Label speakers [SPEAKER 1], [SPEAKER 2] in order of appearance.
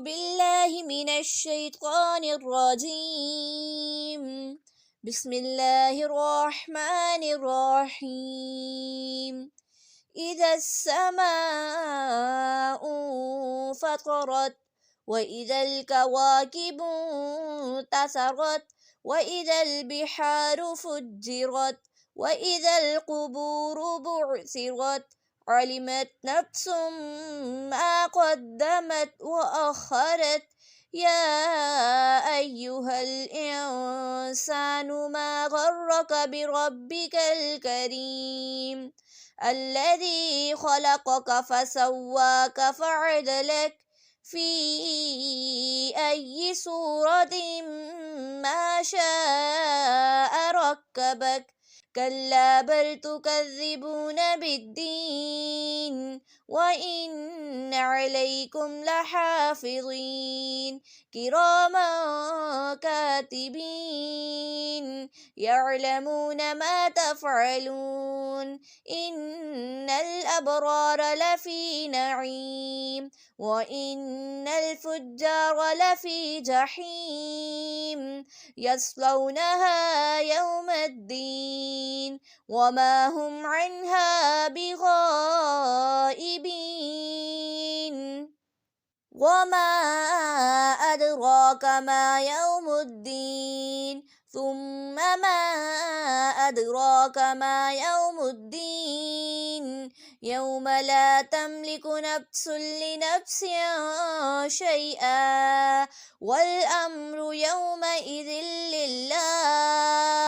[SPEAKER 1] بالله من الشيطان الرجيم. بسم الله الرحمن الرحيم. إذا السماء انفطرت وإذا الكواكب انتثرت وإذا البحار فجرت وإذا القبور بعثرت علمت نفس ما قدمت وأخرت. يا أيها الإنسان ما غرك بربك الكريم الذي خلقك فسواك فعدلك في أي صورة ما شاء ركبك. كلا بل تكذبون بالدين وإن عليكم لحافظين كراما كاتبين يعلمون ما تفعلون. إن الأبرار لفي نعيم وإن الفجار لفي جحيم يصلونها يوم الدين وما هم عنها بغائبين. وما أدراك ما يوم الدين ثم ما أدراك ما يوم الدين يوم لا تملك نفس لنفس شيئا والأمر يومئذ لله.